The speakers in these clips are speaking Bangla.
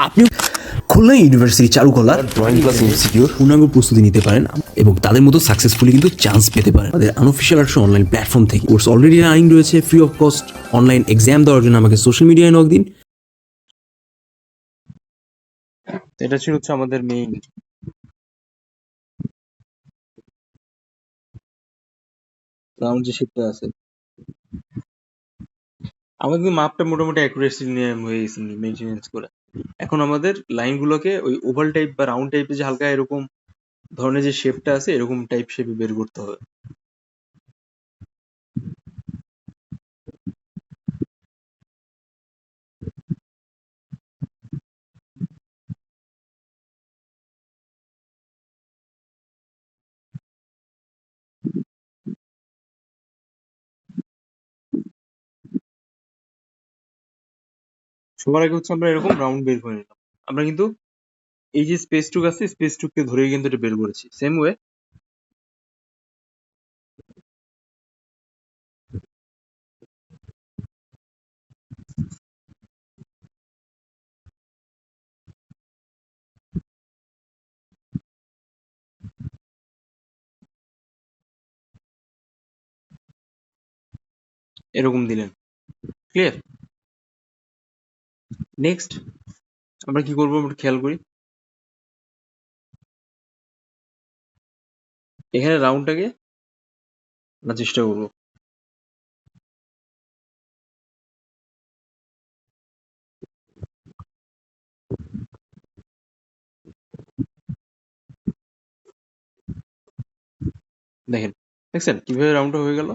আপনি খুলনা ইউনিভার্সিটি চালু করলার ড্রয়িং ক্লাস ইনস্টিটিউট পূর্ণাঙ্গ প্রস্তুতি নিতে পারেন এবং তাদের মতো সাকসেসফুলি কিন্তু চান্স পেতে পারেন তাদের আনঅফিসিয়াল একটা অনলাইন প্ল্যাটফর্ম থেকে। কোর্স অলরেডি রানিং রয়েছে, free of cost. Online exam দেওয়ার জন্য আমাকে সোশ্যাল মিডিয়ায় নক দিন। এটা ছিল হচ্ছে আমাদের মেইন। রাউন্ড যে শেপটা আছে, আমাদের মাপটা মোটামুটি অ্যাকুরেসি নিয়ে হয়ে গেছে মেনটেনেন্স করে। এখন আমাদের লাইনগুলোকে ওই ওভাল টাইপ বা রাউন্ড টাইপের যে হালকা এরকম ধরনের যে শেপটা আছে এরকম টাইপ শেপে বের করতে হবে। সবার আগে হচ্ছে আমরা এরকম রাউন্ড বের করে নিলাম। আমরা কিন্তু এই যে স্পেসটুক আছে স্পেসটুককে ধরেই কিন্তু এটা বের করেছি। সেম ওয়ে এরকম দিলেন। ক্লিয়ার? নেক্সট আমরা কি করবো একটু খেয়াল করি। এখানে রাউন্ডটাকে আমরা চেষ্টা করবো। দেখেন, দেখছেন কিভাবে রাউন্ডটা হয়ে গেল?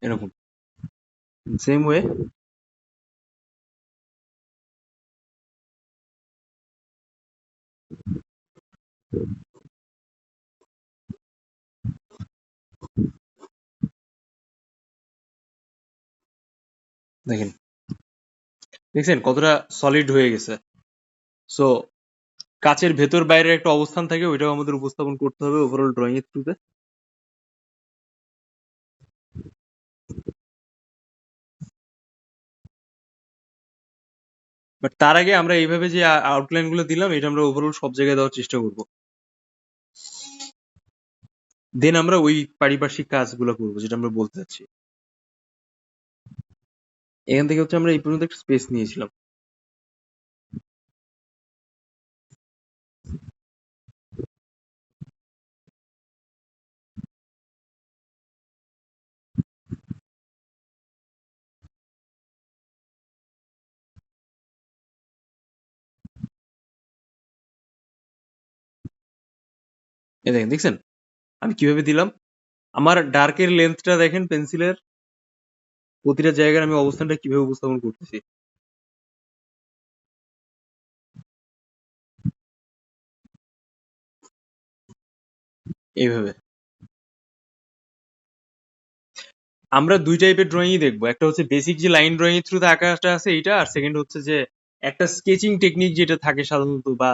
এরকম। সেম ওয়ে দেখেন, দেখছেন কতটা সলিড হয়ে গেছে। সো কাচের ভেতর বাইরের একটা অবস্থান থাকে, ওইটাও আমাদের উপস্থাপন করতে হবে ওভারঅল ড্রয়িং এর থ্রুতে। বাট তার আগে আমরা এইভাবে যে আউটলাইন গুলো দিলাম এটা আমরা ওভারঅল সব জায়গায় দেওয়ার চেষ্টা করব। দেন আমরা ওই পারিপার্শ্বিক কাজগুলো করবো যেটা আমরা বলতে চাচ্ছি। এখান থেকে হচ্ছে আমরা এই পর্যন্ত একটা স্পেস নিয়েছিলাম। এই দেখেন, দেখছেন আমি কিভাবে দিলাম? আমার ডার্কের লেন্থটা দেখেন, পেন্সিলের প্রতিটা জায়গায় আমি অবস্থানটা কিভাবে উপস্থাপন করতেছি। এইভাবে আমরা দুই টাইপের ড্রয়িংই দেখবো। একটা হচ্ছে বেসিক যে লাইন ড্রয়িং এর থ্রুতে আঁকাটা আছে এইটা, আর সেকেন্ড হচ্ছে যে একটা স্কেচিং টেকনিক যেটা থাকে সাধারণত, বা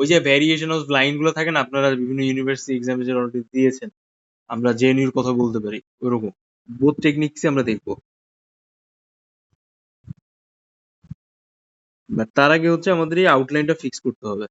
ওই যে ভ্যারিয়েশন অফ লাইন গুলো থাকে না, আপনারা বিভিন্ন ইউনিভার্সিটি এক্সামে যে অলরেডি দিয়েছেন, আমরা জেএনইউর কথা বলতে পারি ওরকম বোথ টেকনিক্স আমরা দেখবো। বাট তার আগে হচ্ছে আমাদের এই আউটলাইনটা ফিক্স করতে হবে।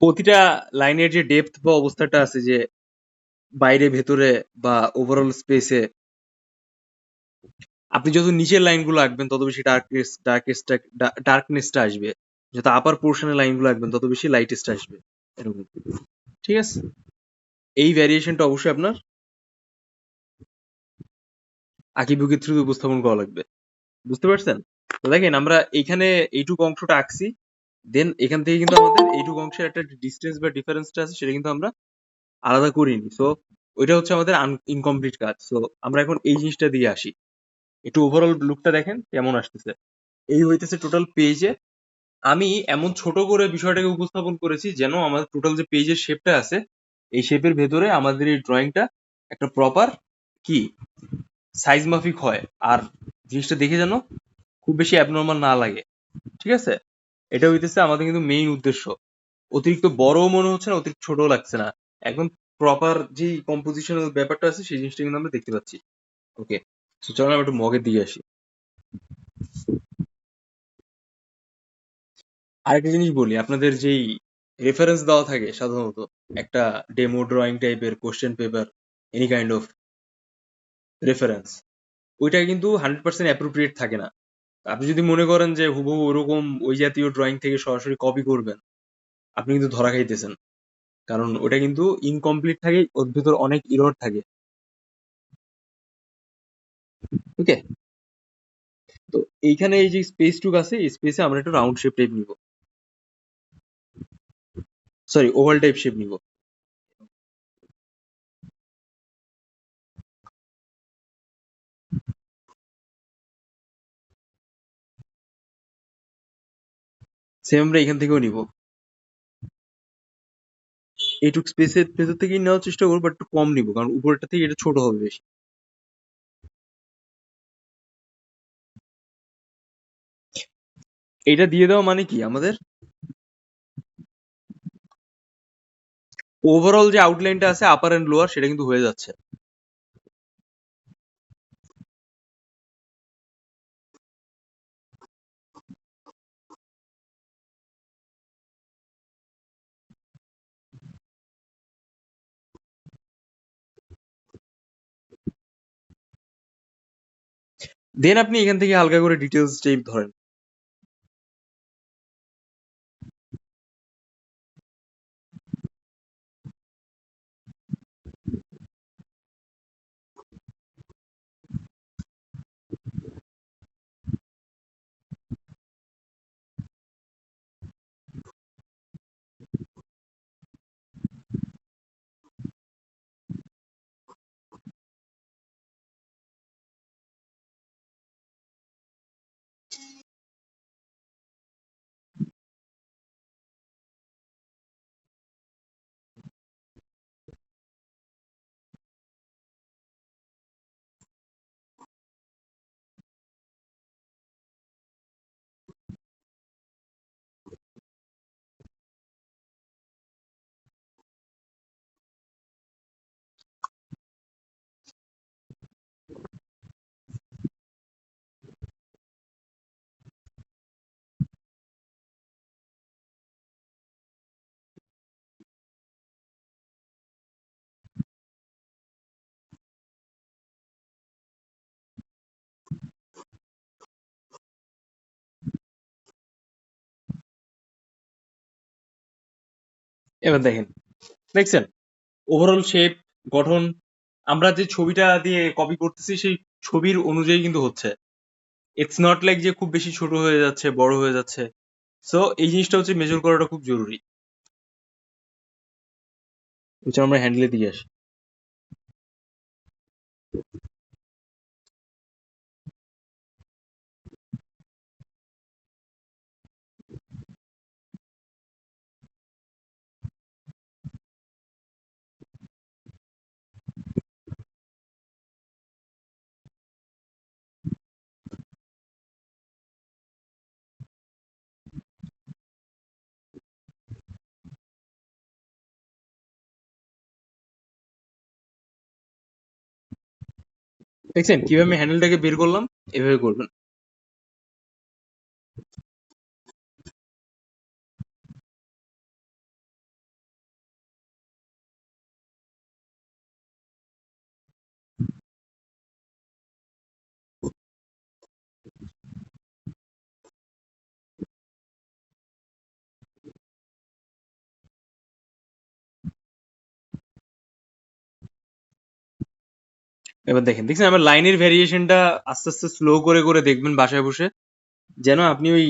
প্রতিটা লাইনের যে ডেপথ বা অবস্থাটা আছে, যে বাইরে ভেতরে বা ওভারঅল স্পেসে, আপনি যত নিচের লাইনগুলো আঁকবেন তত বেশি ডার্কনেসটা আসবে, যত আপার পোর্শনের লাইনগুলো আঁকবেন তত বেশি লাইটেস্ট আসবে। এরকম। ঠিক আছে? এই ভ্যারিয়েশনটা অবশ্যই আপনার আঁকিবুকির থ্রু উপস্থাপন করা লাগবে। বুঝতে পারছেন? তো দেখেন আমরা এইখানে এইটুক অংশটা আঁকছি, দেন এখান থেকে কিন্তু আমাদের এইটুক অংশের একটা ডিস্টেন্স বা ডিফারেন্সটা আছে সেটা কিন্তু আমরা আলাদা করিনি। সো ওইটা হচ্ছে আমাদের ইনকমপ্লিট কাজ। সো আমরা এখন এই জিনিসটা দিয়ে আসি। একটু ওভারঅল লুকটা দেখেন কেমন আসতেছে। এই হইতেছে টোটাল পেজে আমি এমন ছোট করে বিষয়টাকে উপস্থাপন করেছি যেন আমাদের টোটাল যে পেজের শেপটা আছে এই শেপের ভেতরে আমাদের এই ড্রয়িংটা একটা প্রপার কি সাইজ মাফিক হয় আর জিনিসটা দেখে যেন খুব বেশি অ্যাবনর্মাল না লাগে। ঠিক আছে? এটা হইতেছে আমাদের কিন্তু মেইন উদ্দেশ্য। অতিরিক্ত বড়ও মনে হচ্ছে না, অতিরিক্ত ছোটও লাগছে না। একদম প্রপার যে কম্পোজিশনাল ব্যাপারটা আছে সেই জিনিসটা কিন্তু আমরা দেখতে পাচ্ছি। ওকে, তো চলো আমরা একটু মগের দিকে আসি। আরেকটা জিনিস বলি, আপনাদের যেই রেফারেন্স দেওয়া থাকে সাধারণত একটা ডেমো ড্রয়িং টাইপের question paper, any kind of reference, ওইটা কিন্তু 100% অ্যাপ্রোপ্রিয়েট থাকে না। আপনি যদি মনে করেন যে হুবহু ওরকম ওই জাতীয় ড্রয়িং থেকে সরাসরি কপি করবেন, আপনি কিন্তু ধরা খাইতেছেন। কারণ ওটা কিন্তু ইনকমপ্লিট থাকে, ওর ভিতর অনেক ইরর থাকে। ওকে, তো এইখানে এই যে স্পেস টুক আছে, এই স্পেসে আমরা একটু রাউন্ড শেপ টাইপ নিব, সরি ওভাল টাইপ শেপ নিব। সেম আমরা এখান থেকেও নিব। এইটুক স্পেসের ভেতর থেকেই নেওয়ার চেষ্টা করবো, বাট একটু কম নিব কারণ উপরেরটা থেকে এটা ছোট হবে বেশি। এটা দিয়ে দেওয়া মানে কি আমাদের ওভারঅল যে আউটলাইনটা আছে আপার এন্ড লোয়ার সেটা কিন্তু হয়ে যাচ্ছে। দেন আপনি এখান থেকে হালকা করে ডিটেলস টাইপ ধরেন। এবার দেখেন, দেখছেন ওভারঅল শেপ, গঠন, আমরা যে ছবিটা দিয়ে কপি করতেছি সেই ছবির অনুযায়ী কিন্তু হচ্ছে। ইটস নট লাইক যে খুব বেশি ছোট হয়ে যাচ্ছে, বড় হয়ে যাচ্ছে। সো এই জিনিসটা হচ্ছে মেজর করাটা খুব জরুরি। বুঝছেন, আমরা হ্যান্ডেলের দিকে আসি। দেখছেন কিভাবে আমি হ্যান্ডেলটাকে বের করলাম? এভাবে করবেন। এবার দেখছেন আমার লাইনের ভ্যারিয়েশনটা আস্তে আস্তে স্লো করে করে দেখবেন বাসায় বসে, যেন আপনি ওই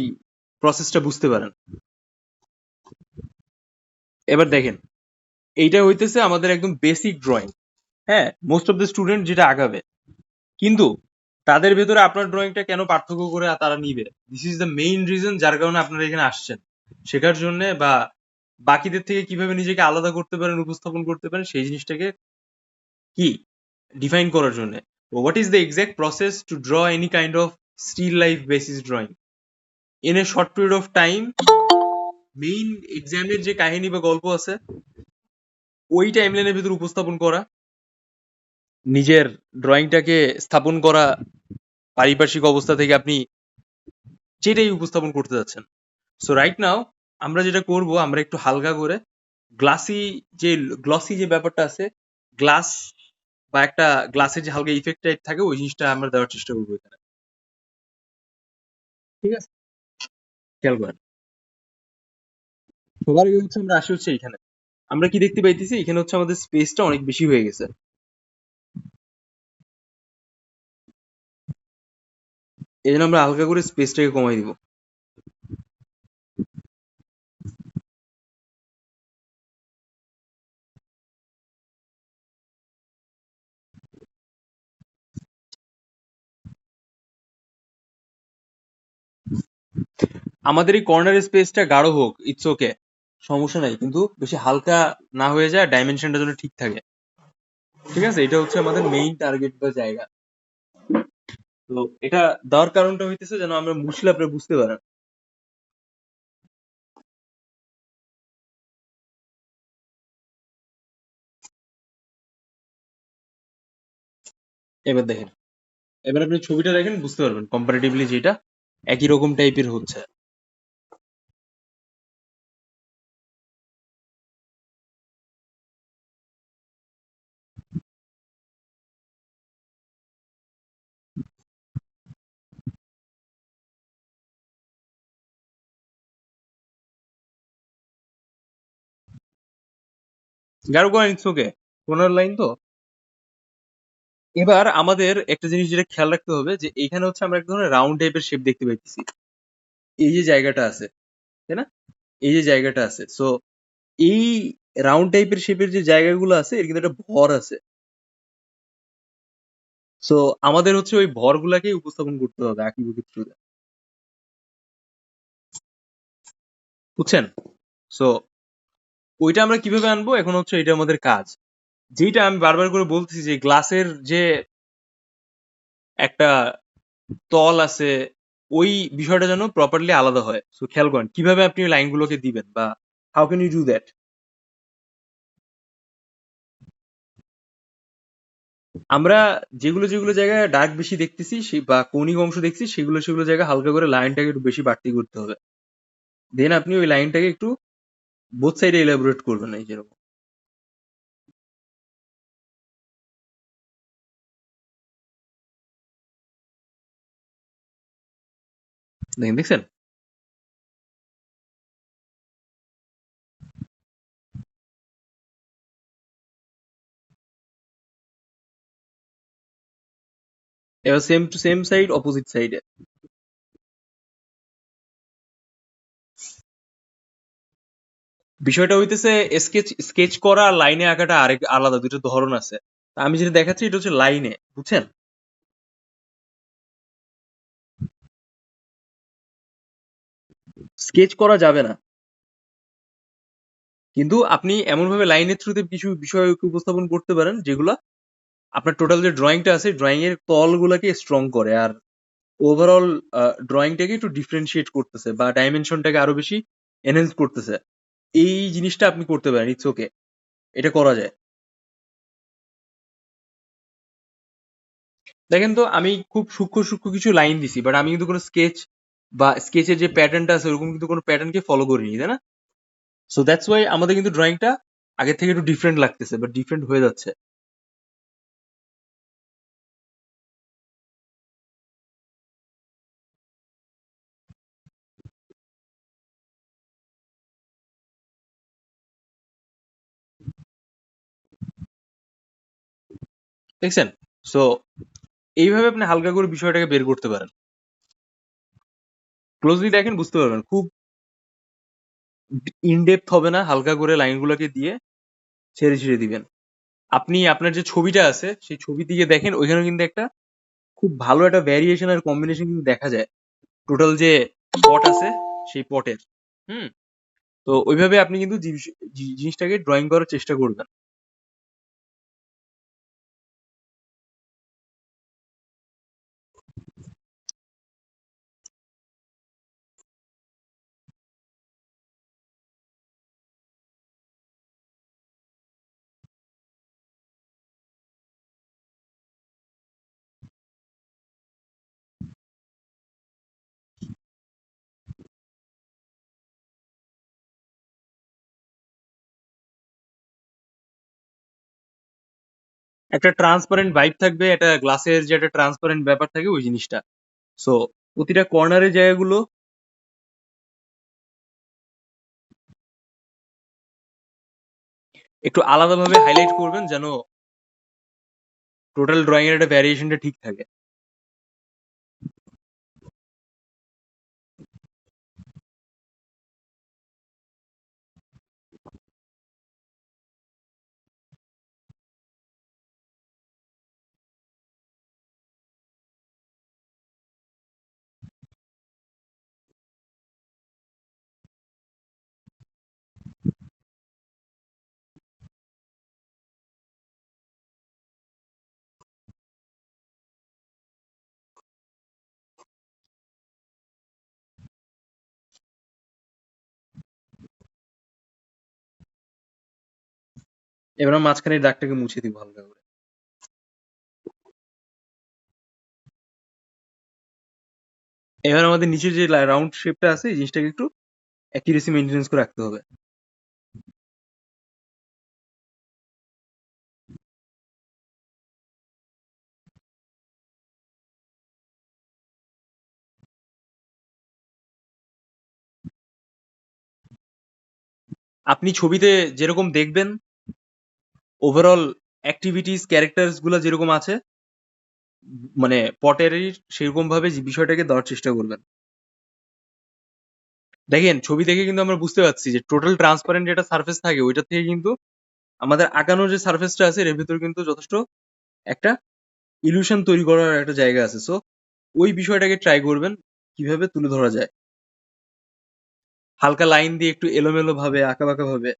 প্রসেসটা বুঝতে পারেন। এবার দেখেন, এইটা হইতেছে আমাদের একদম বেসিক ড্রয়িং। হ্যাঁ, মোস্ট অফ দ্য স্টুডেন্ট যেটা আগাবে, কিন্তু তাদের ভেতরে আপনার ড্রয়িংটা কেন পার্থক্য করে তারা নিবে, this is the main reason যার কারণে আপনারা এখানে আসছেন শেখার জন্য, বা বাকিদের থেকে কিভাবে নিজেকে আলাদা করতে পারেন, উপস্থাপন করতে পারেন, সেই জিনিসটাকে কি ডিফাইন করার জন্য। What is the exact process to draw any kind of still life basis drawing in a short period of time. Main এক্সামের যে কাহিনী বা গল্প আছে ওই টাইমলাইনের ভিতর উপস্থাপন করা, নিজের ড্রয়িংটাকে স্থাপন করা, পারিপার্শ্বিক অবস্থা থেকে আপনি যেটাই উপস্থাপন করতে যাচ্ছেন। সো রাইট নাও আমরা যেটা করব, আমরা একটু হালকা করে গ্লাসি যে গ্লসি যে ব্যাপারটা আছে, গ্লাস বা একটা গ্লাসের যে হালকা ইফেক্ট টাইপ থাকে, ওই জিনিসটা আমরা দেওয়ার চেষ্টা করবো এখানে। ঠিক আছে, খেয়াল করেন। সবার আগে হচ্ছে আমরা আসি হচ্ছে এখানে, আমরা কি দেখতে পাইতেছি এখানে হচ্ছে আমাদের স্পেসটা অনেক বেশি হয়ে গেছে। এই জন্য আমরা হালকা করে স্পেসটাকে কমাই দিব। আমাদের এই কর্নারের স্পেসটা গাঢ় হোক, ইটস ওকে, সমস্যা নাই, কিন্তু বেশি হালকা না হয়ে যায়, ডাইমেনশনটা যেন ঠিক থাকে। ঠিক আছে, এটা হচ্ছে আমাদের মেইন টার্গেট বা জায়গা। তো এটা দেওয়ার কারণটা হইতেছে যেন আমরা মুছলে আপনি বুঝতে পারেন। এবার দেখেন, এবার আপনি ছবিটা দেখেন, বুঝতে পারবেন কম্পারেটিভলি যেটা একই রকম টাইপের হচ্ছে। গাঢ় করেন, ইটস ওকে, 15 লাইন তো। এবার আমাদের একটা জিনিস যেটা খেয়াল রাখতে হবে, যে এইখানে হচ্ছে আমরা এক ধরনের রাউন্ড টাইপের শেপ দেখতে পাইতেছি, এই যে জায়গাটা আছে, তাই না? এই যে জায়গাটা আছে, সো এই রাউন্ড টাইপের শেপের যে জায়গাগুলো আছে এর কিন্তু একটা ভর আছে। সো আমাদের হচ্ছে ওই ভরগুলাকে উপস্থাপন করতে হবে আঁকিবুকির থ্রুতে, বুঝছেন? সো ওইটা আমরা কিভাবে আনবো, এখন হচ্ছে এটা আমাদের কাজ। যেটা আমি বারবার করে বলতেছি যে গ্লাসের যে একটা তল আছে, ওই বিষয়টা যেন প্রপারলি আলাদা হয়। সো খেয়াল করেন কিভাবে আপনি ওই লাইনগুলোকে দিবেন, বা how can you do that. আমরা যেগুলো যেগুলো জায়গায় ডার্ক বেশি দেখতেছি সেই বা কৌণিক অংশ দেখছি, সেগুলো সেগুলো জায়গায় হালকা করে লাইনটাকে একটু বেশি বাড়তি করতে হবে। দেন আপনি ওই লাইনটাকে একটু বোথ সাইডে এলাবোরেট করবেন, এই যেরকম দেখেন, দেখছেন? এবার same to same side, opposite সাইডে। বিষয়টা হইতেছে স্কেচ স্কেচ করা আর লাইনে আঁকাটা আরেক আলাদা, দুটো ধরন আছে। তা আমি যেটা দেখাচ্ছি এটা হচ্ছে লাইনে, বুঝছেন? স্কেচ করা যাবে না, কিন্তু আপনি এমন ভাবে লাইনের থ্রুতে কিছু বিষয় উপস্থাপন করতে পারেন যেগুলা আপনার টোটাল যে ড্রয়িংটা আছে, ড্রয়িং এর তলগুলাকে স্ট্রং করে, আর ওভারঅল ড্রয়িংটাকে একটু ডিফারেন্সিয়েট করতেছে, বা ডাইমেনশনটাকে আরো বেশি এনহেন্স করতেছে। এই জিনিসটা আপনি করতে পারেন, ইটস ওকে, এটা করা যায়। দেখেন তো, আমি খুব সূক্ষ্ম সূক্ষ্ম কিছু লাইন দিছি, বাট আমি কিন্তু কোনো স্কেচ বা স্কেচের যে প্যাটার্নটা আছে ওরকম কিন্তু কোনো প্যাটার্নকে ফলো করিনি, তাই না? সো দ্যাটস ওয়াই আমাদের কিন্তু ড্রয়িংটা আগের থেকে একটু ডিফারেন্ট লাগতেছে, বা ডিফারেন্ট হয়ে যাচ্ছে। দেখছেন? সো এইভাবে আপনি হালকা করে বিষয়টাকে বের করতে পারেন। ক্লোজলি দেখেন বুঝতে পারবেন। খুব ইন ডেপথ হবে না, হালকা করে লাইনগুলোকে দিয়ে ছেড়ে, ছেড়ে দিবেন। আপনি আপনার যে ছবিটা আছে, সেই ছবির দিকে দেখেন, ওইখানে কিন্তু একটা খুব ভালো একটা ভ্যারিয়েশন আর কম্বিনেশন কিন্তু দেখা যায়। টোটাল যে পট আছে, সেই পটের। হুম? তো ওইভাবে আপনি কিন্তু জিনিসটাকে ড্রয়িং করার চেষ্টা করবেন। একটা ট্রান্সপারেন্ট ভাইব থাকবে, একটা গ্লাসের যে একটা ট্রান্সপারেন্ট ব্যাপার থাকে, ওই জিনিসটা। সো প্রতিটা কর্নারের জায়গাগুলো একটু আলাদাভাবে হাইলাইট করবেন, যেন টোটাল ড্রয়িং এর একটা ভ্যারিয়েশনটা ঠিক থাকে। এবার আমরা মাঝখানে এই দাগটাকে মুছে দিব হালকা করে। এবার আমাদের নিচে যে রাউন্ড শেপটা আছে, এই জিনিসটাকে একটু অ্যাকুরেসি মেইনটেনেন্স করে রাখতে হবে। আপনি ছবিতে যেরকম দেখবেন, ওভারঅল অ্যাক্টিভিটিস, ক্যারেক্টারস গুলা যেরকম আছে, মানে পটেরই সেরকম ভাবে যে বিষয়টাকে দেওয়ার চেষ্টা করবেন। দেখেন ছবি দেখে কিন্তু আমরা বুঝতে পারছি যে টোটাল ট্রান্সপারেন্ট যেটা সারফেস থাকে, ওইটা থেকে কিন্তু আমাদের আঁকানোর যে সারফেসটা আছে, এর ভিতরে কিন্তু যথেষ্ট একটা ইলিউশন তৈরি করার একটা জায়গা আছে। সো ওই বিষয়টাকে ট্রাই করবেন কিভাবে তুলে ধরা যায়, হালকা লাইন দিয়ে একটু এলোমেলো ভাবে, আঁকা বাঁকা ভাবে।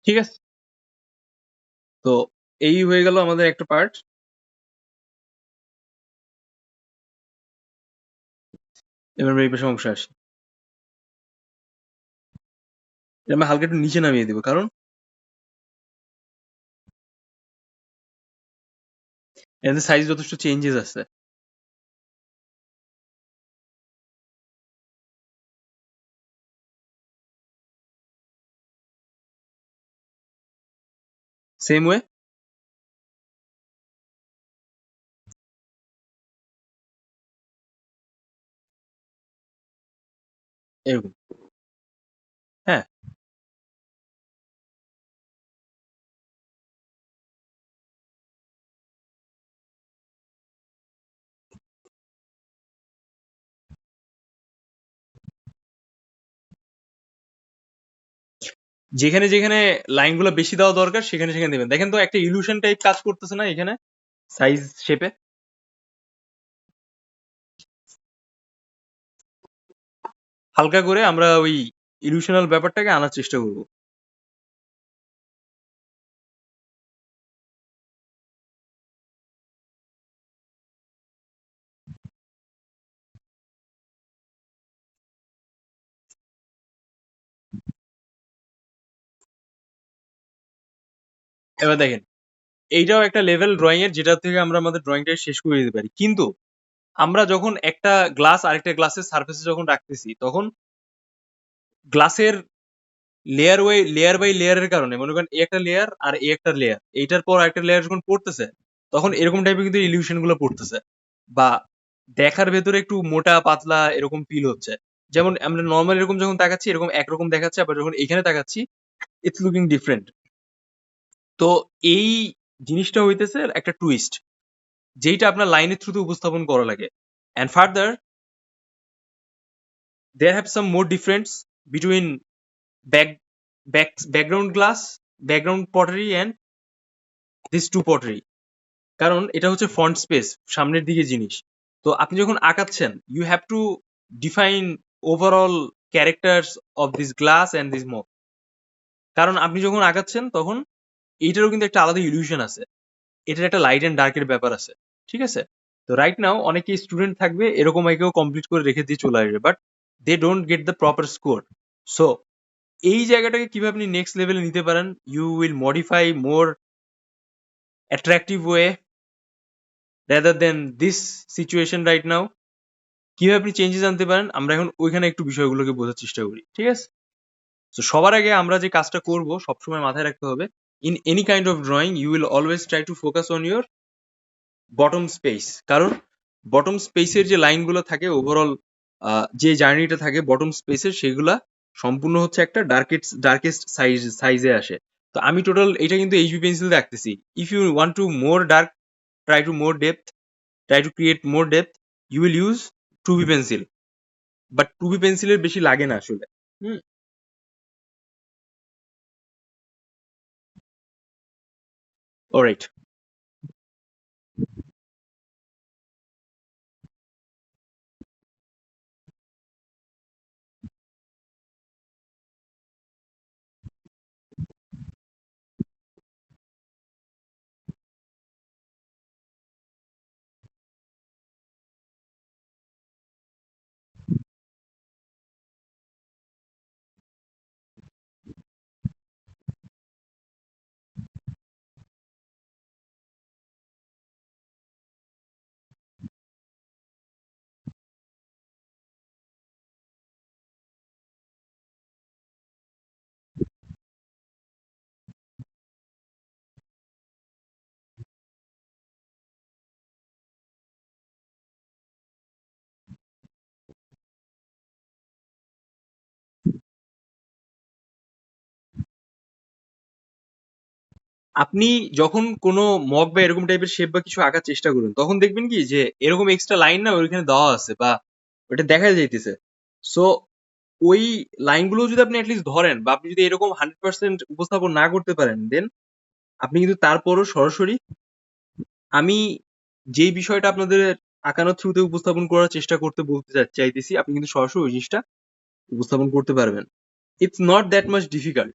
ঠিক আছে? তো এই হয়ে গেল আমাদের একটা পার্ট। এবার আমরা এই পাশে অংশ আসি। এটা আমরা হালকা একটু নিচে নামিয়ে দিব, কারণ এদের সাইজ যথেষ্ট চেঞ্জেস আছে। সেম ওয়ে এরকম। হ্যাঁ, যেখানে যেখানে লাইনগুলো বেশি দেওয়া দরকার, সেখানে সেখানে দেবেন। দেখেন তো একটা ইলিউশন টাইপ কাজ করতেছে না এখানে, সাইজ শেপে? হালকা করে আমরা ওই ইলিউশনাল ব্যাপারটাকে আনার চেষ্টা করব। এবার দেখেন, এইটাও একটা লেভেল ড্রয়িং এর, যেটা থেকে আমরা আমাদের ড্রয়িংটা শেষ করে দিতে পারি। কিন্তু আমরা যখন একটা গ্লাস আরেকটা গ্লাসের সারফেসে যখন রাখতেছি, তখন গ্লাসের লেয়ার বাই লেয়ারের কারণে, মনে করেন এ একটা লেয়ার আর এ একটা লেয়ার, এইটার পর আরেকটা লেয়ার যখন পড়তেছে, তখন এরকম টাইপের কিন্তু ইলিউশন গুলো পড়তেছে, বা দেখার ভেতরে একটু মোটা পাতলা এরকম ফিল হচ্ছে। যেমন আমরা নর্মাল এরকম যখন তাকাচ্ছি এরকম একরকম দেখাচ্ছে, আবার যখন এখানে তাকাচ্ছি ইটস লুকিং ডিফারেন্ট। তো এই জিনিসটা হইতেছে একটা টুইস্ট, যেইটা আপনার লাইনের থ্রুতে উপস্থাপন করা লাগে। And further there have some more difference between background glass, background pottery and this two pottery. কারণ এটা হচ্ছে ফন্ট স্পেস, সামনের দিকে জিনিস। তো আপনি যখন আঁকাচ্ছেন you have to define overall characters of this glass and this mug. কারণ আপনি যখন আঁকাচ্ছেন তখন এইটারও কিন্তু একটা আলাদা ইলিউশন আছে, এটার একটা লাইট অ্যান্ড ডার্কের ব্যাপার আছে, ঠিক আছে? তো রাইট নাও অনেকে স্টুডেন্ট থাকবে এরকম একেও কমপ্লিট করে রেখে দিয়ে চলে আসবে, but they don't get the proper score. So এই জায়গাটাকে কিভাবে আপনি নেক্সট লেভেলে নিতে পারেন, you will modify more attractive way rather than this situation right now. কিভাবে আপনি চেঞ্জেস আনতে পারেন, আমরা এখন ওইখানে একটু বিষয়গুলোকে বোঝার চেষ্টা করি, ঠিক আছে? তো সবার আগে আমরা যে কাজটা করব সবসময় মাথায় রাখতে হবে, in any kind of drawing you will always try to focus on your bottom space. কারণ বটম স্পেসের যে লাইনগুলো থাকে ওভারঅল যে জার্নিটা থাকে বটম স্পেসের, সেগুলা সম্পূর্ণ হচ্ছে একটা ডার্কেস্ট সাইজে আসে। তো আমি টোটাল এটা কিন্তু এইচবি পেন্সিল দিয়ে আঁকতেছি। If you want to more dark, try to more depth, try to create more depth, you will use 2B pencil. But 2B পেন্সিলের বেশি লাগে না আসলে। Hmm, alright. আপনি যখন কোনো মগ বা এরকম টাইপের শেপ বা কিছু আঁকার চেষ্টা করুন তখন দেখবেন কি যে এরকম এক্সট্রা লাইন না ওইখানে দেওয়া আছে বা ওটা দেখা যাইতেছে। সো ওই লাইনগুলো যদি আপনি অ্যাটলিস্ট ধরেন, বা আপনি যদি এরকম 100% উপস্থাপন না করতে পারেন, দেন আপনি কিন্তু তারপরও সরাসরি আমি যেই বিষয়টা আপনাদের আঁকানোর থ্রুতে উপস্থাপন করার চেষ্টা করতে বলতে চাইতেছি, আপনি কিন্তু সরাসরি ওই জিনিসটা উপস্থাপন করতে পারবেন। It's not that much difficult.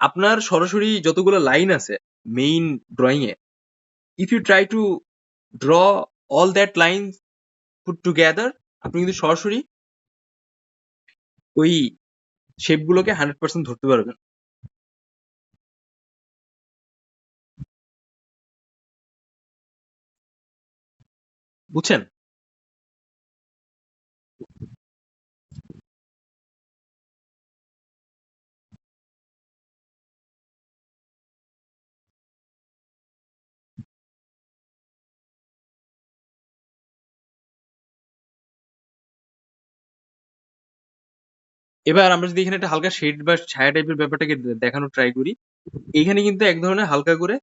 আপনার সরাসরি যতগুলো লাইন আছে মেইন ড্রয়িং এ, if you try to draw all that line put together, আপনি কিন্তু সরাসরি ওই শেপ গুলোকে 100% ধরতে পারবেন। বুঝছেন? এবার আমরা যদি এখানে একটা হালকা শেড বা ছায়া টাইপের ব্যাপারটাকে দেখানোর ট্রাই করি, এখানে কিন্তু এক ধরনের হালকা করে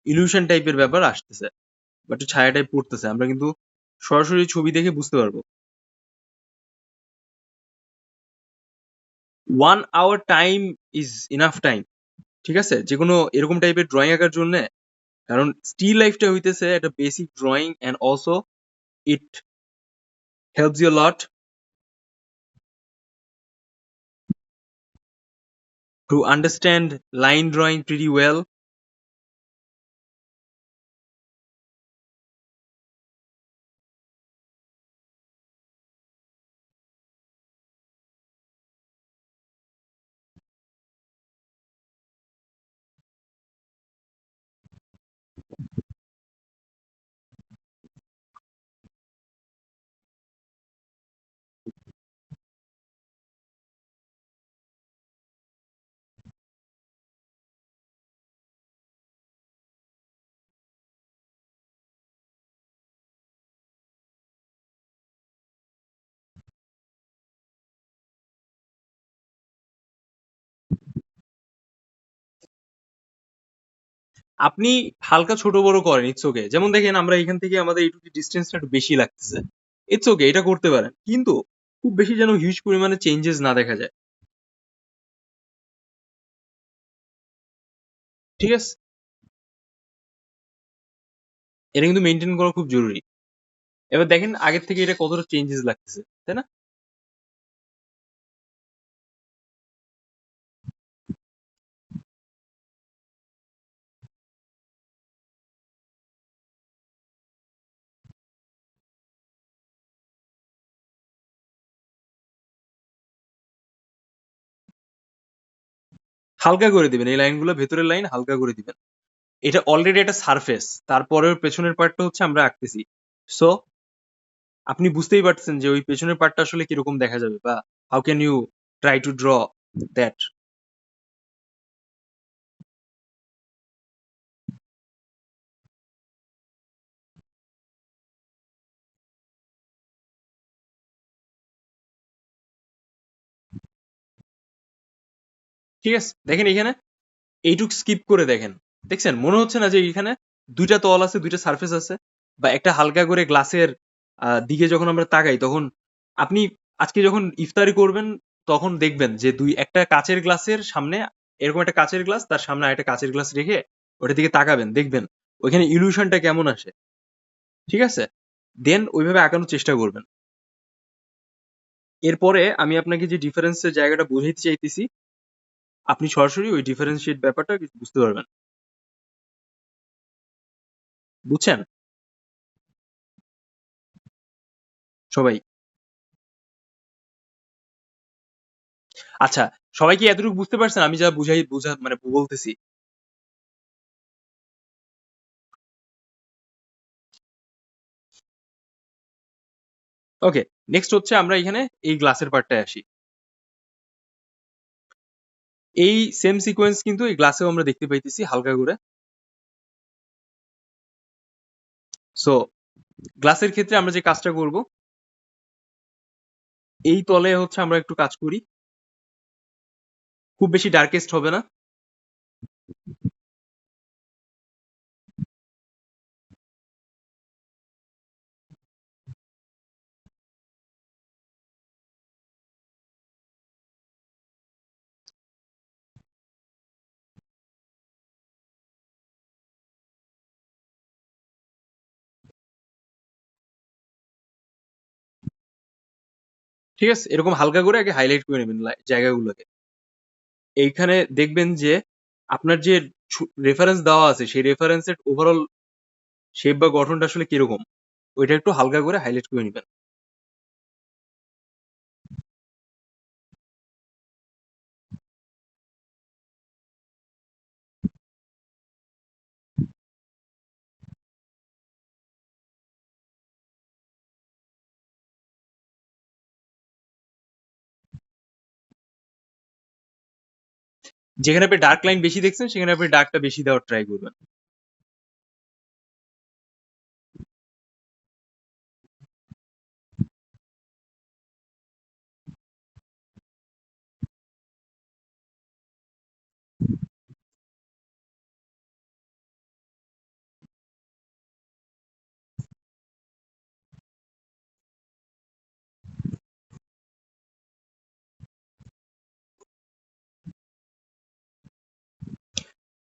ইলিউশন টাইপের ব্যাপার আসতেছে বা একটু ছায়া টাইপ পড়তেছে, আমরা কিন্তু সরাসরি ছবি দেখে বুঝতে পারবো। 1 hour time is enough time, ঠিক আছে, যে কোনো এরকম টাইপের ড্রয়িং আঁকার জন্য। কারণ স্টিল লাইফটা হইতেছে একটা basic drawing, and also it helps you lot to understand line drawing pretty well. আপনি হালকা ছোট বড় করেন, ইটস ওকে। যেমন দেখেন আমরা এখান থেকে আমাদের এইটুকু ডিস্টেন্সটা একটু বেশি লাগতেছে, ইটস ওকে, এটা করতে পারেন, কিন্তু খুব বেশি যেন হিউজ পরিমাণে চেঞ্জেস না দেখা যায়। ঠিক আছে, এটা কিন্তু মেনটেন করা খুব জরুরি। এবার দেখেন আগের থেকে এটা কতটা চেঞ্জেস লাগতেছে, তাই না? হালকা করে দিবেন এই লাইনগুলো, ভেতরের লাইন হালকা করে দিবেন। এটা অলরেডি একটা সারফেস, তারপরেও পেছনের পার্টটা হচ্ছে আমরা আঁকতেছি। সো আপনি বুঝতেই পারছেন যে ওই পেছনের পার্টটা আসলে কিরকম দেখা যাবে, বা how can you try to draw that. ঠিক আছে, দেখেন এখানে এইটুক স্কিপ করে দেখেন, দেখছেন মনে হচ্ছে না যে এখানে দুইটা তল আছে, দুইটা সারফেস আছে? বা একটা হালকা করে গ্লাসের দিকে যখন আমরা তাকাই তখন আপনি আজকে যখন ইফতারি করবেন তখন দেখবেন যে একটা কাচের গ্লাসের সামনে, এরকম একটা কাচের গ্লাস, তার সামনে একটা কাচের গ্লাস রেখে ওটার দিকে তাকাবেন, দেখবেন ওইখানে ইলিউশনটা কেমন আসে। ঠিক আছে, দেন ওইভাবে আঁকানোর চেষ্টা করবেন। এরপরে আমি আপনাকে যে ডিফারেন্সের জায়গাটা বোঝাইতে চাইতেছি, আপনি সরাসরি ওই ডিফারেন্সিয়েট ব্যাপারটা বুঝতে পারবেন। বুঝছেন সবাই? আচ্ছা, সবাই কি এতটুকু বুঝতে পারছেন আমি যা মানে বলতেছি? ওকে, নেক্সট হচ্ছে আমরা এখানে এই গ্লাসের পার্টটায় আসি। এই সেম সিকোয়েন্স কিন্তু এই গ্লাসেও আমরা দেখতে পাইতেছি হালকা করে। সো গ্লাসের ক্ষেত্রে আমরা যে কাজটা করব, এই তলে হচ্ছে আমরা একটু কাজ করি, খুব বেশি ডার্কেস্ট হবে না। ঠিক আছে, এরকম হালকা করে আগে হাইলাইট করে নেবেন জায়গাগুলোকে। এইখানে দেখবেন যে আপনার যে রেফারেন্স দেওয়া আছে সেই রেফারেন্সের ওভারঅল শেপ বা গঠনটা আসলে কিরকম, ওইটা একটু হালকা করে হাইলাইট করে নেবেন। যেখানে আপনি ডার্ক লাইন বেশি দেখছেন সেখানে আপনি ডার্কটা বেশি দেওয়ার ট্রাই করবেন।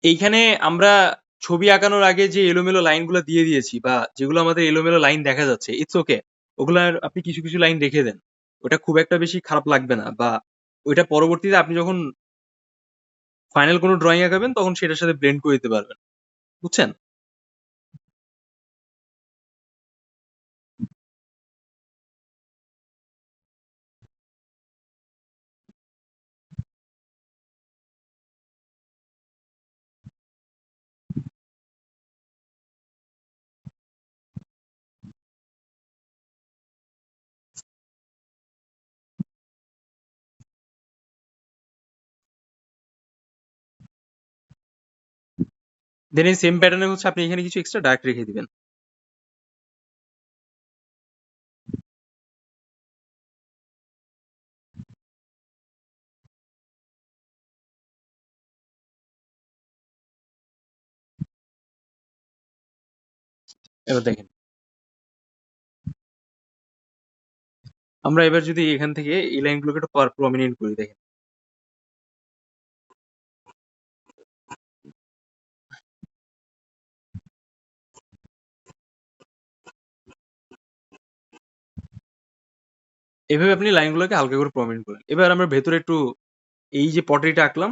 এইখানে আমরা ছবি আঁকানোর আগে যে এলোমেলো লাইনগুলো দিয়ে দিয়েছি, বা যেগুলো আমাদের এলোমেলো লাইন দেখা যাচ্ছে, ইটস ওকে, ওগুলার আপনি কিছু কিছু লাইন রেখে দেন, ওটা খুব একটা বেশি খারাপ লাগবে না। বা ওইটা পরবর্তীতে আপনি যখন ফাইনাল কোনো ড্রয়িং আঁকাবেন তখন সেটার সাথে ব্লেন্ড করে দিতে পারবেন। বুঝছেন? দেন এই সেম প্যাটার্নে হচ্ছে আপনি এখানে কিছু এক্সট্রা ডার্ক রেখে দিবেন। এবার দেখেন, আমরা এবার যদি এখান থেকে এই লাইনগুলোকে একটু প্রমিনেন্ট করি, দেখেন এভাবে আপনি লাইনগুলোকে হালকা করে প্রমিনেন্ট করেন। এবার আমরা ভেতরে একটু এই যে পটারিটা আঁকলাম,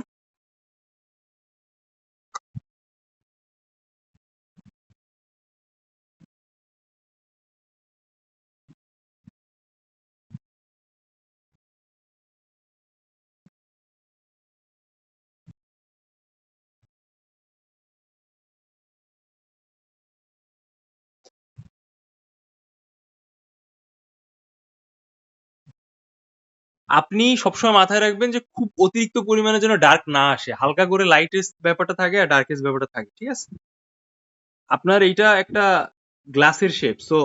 আপনি সবসময় মাথায় রাখবেন যে খুব অতিরিক্ত পরিমাণে যেন ডার্ক না আসে, হালকা করে লাইটেস্ট ব্যাপারটা থাকে আর ডার্কেস্ট ব্যাপারটা থাকে, ঠিক আছে? আপনার এইটা একটা গ্লাসের শেপ, সো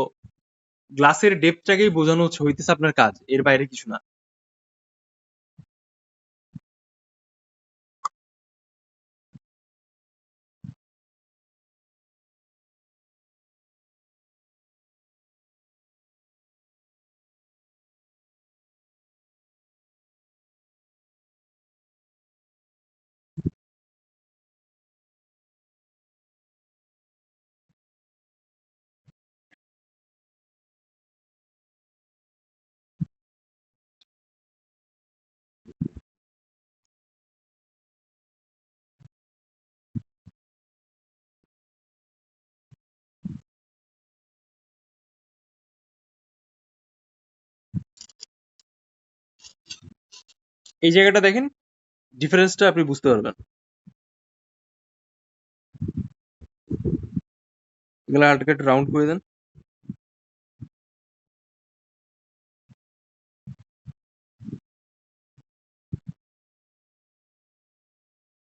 গ্লাসের ডেপথটাকেই বোঝানো হইতেছে আপনার কাজ, এর বাইরে কিছু না। এই জায়গাটা দেখেন, ডিফারেন্সটা আপনি বুঝতে পারবেন। এগুলো হালকা একটু রাউন্ড করে দেন।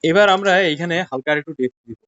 এবার আমরা এইখানে হালকা আর একটু ডেপথ দিব।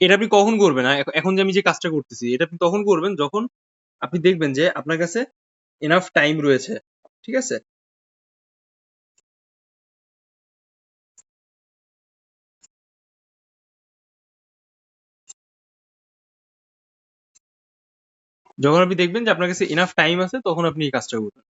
এটা আপনি কখন করবেন? এখন যে আমি যে কাজটা করতেছি, এটা আপনি তখন করবেন যখন আপনি দেখবেন যে আপনার কাছে এনাফ টাইম রয়েছে, ঠিক আছে? যখন আপনি দেখবেন যে আপনার কাছে এনাফ টাইম আছে, তখন আপনি এই কাজটা করবেন।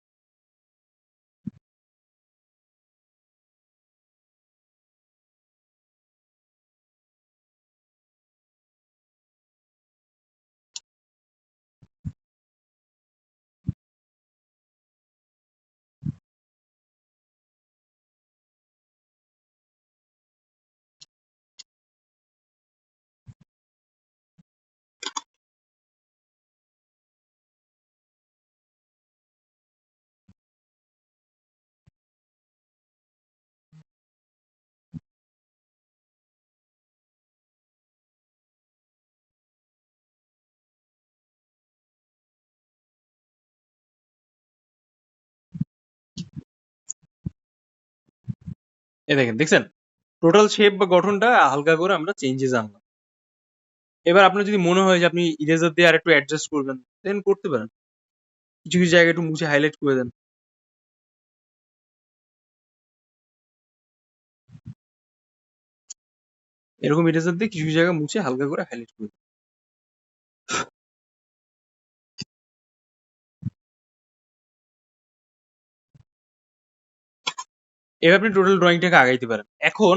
দেখেন, দেখছেন? টোটাল শেপ বা গঠনটা হালকা করে আমরা চেঞ্জেস আনলাম। এবার আপনার যদি মনে হয় যে আপনি ইরেজার দিয়ে আরেকটু অ্যাডজাস্ট করবেন, দেন করতে পারেন। কিছু, কিছু জায়গায় একটু মুছে হাইলাইট করে দেন। এরকম ইরেজার দিয়ে কিছু কিছু জায়গা মুছে হালকা করে হাইলাইট করে দিন। এবার আপনি টোটাল ড্রয়িংটাকে আগাইতে পারেন। এখন